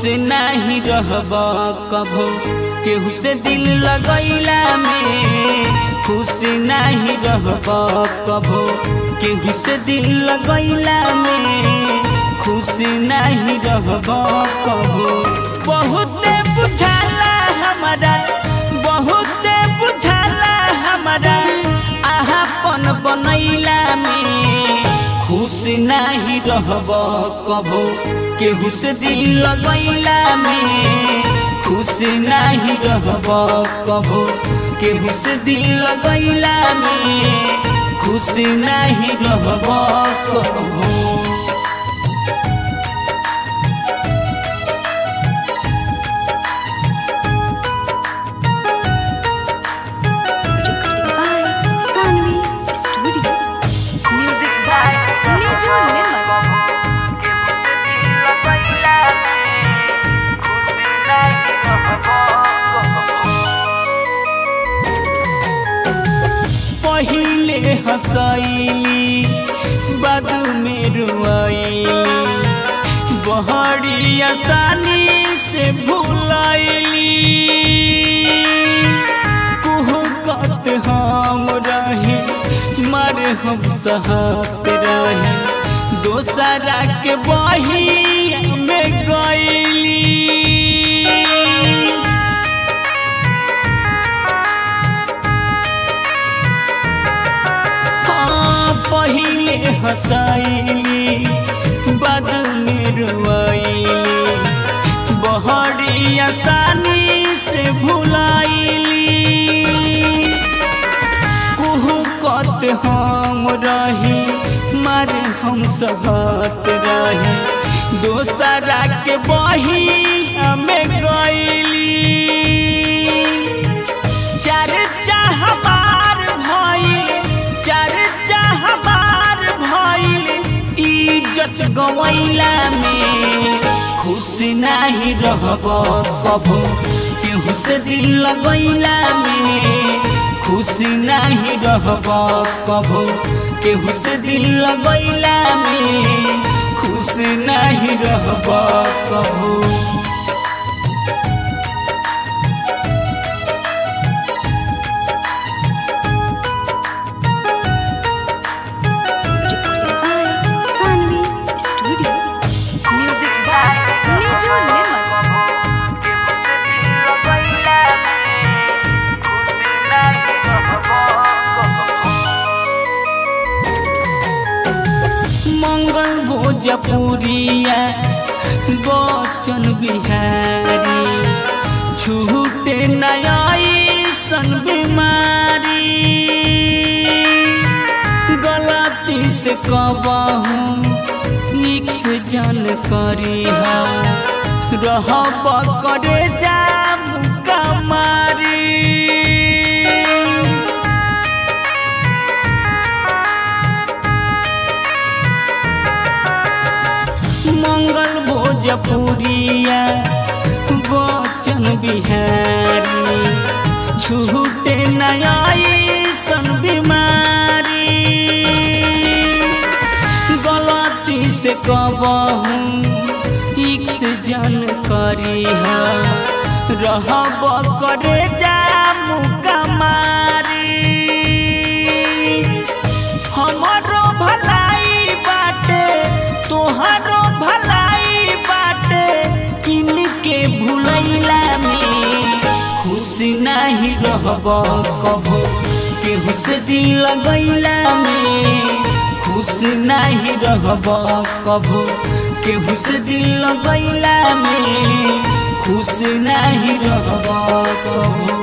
नहीं रहब कभो केहू से दिल लगैला में, खुश नहीं रहब कभो केहू से दिल लगैला में, खुश नहीं रहब कभो। बहुत बुझाला हमारा, बहुत बुझाला हमारा आहापन बनैला में, खुश नहीं रहब कभो केहू से दिल लगैला में, खुश नहीं रहब कभो केहू से दिल लगैला में, खुश नहीं रहब कभो। पहिले हंसैली बाद में रुआइली, बड़ी आसानी से भुलाइली, कुहकत हम रही मारे हम सहत रही, दोसरा के बहिया में गईली। पहिले हंसैली बाद में रुआइली, बड़ी आसानी से भुलाइली, कुहकत हम रही मारे हम सहत रही, दोसरा के बहिया में गईली। चर्चा हमार भइल, चर्चा हमार भइल इज्जत गवैला में, खुश नहीं रहब कभो केहू से दिल लगैला में, खुश नहीं रहब कभो केहू से दिल लगैला में, खुश नहीं रहब कभो। मंगल भोजपुरिया बच्चन बिहारी, छूटे नया सन बीमारी, गलती से कबहू निक से जान करी रहब करे जा मुका मारी। मंगल भोजपुरिया बच्चन बिहारी, छूटे नया सन बीमारी, गलती से कबहू एक से जान करी रहब करे जा मुका मारी। हमारो भलाई बाटे तोहरो भलाई बाटे, इनके भुलैला में खुश नहीं रहब कभो केहू से दिल लगैला में, खुश नहीं रहब कभो केहू से दिल लगैला में, खुश नहीं रहब कभो।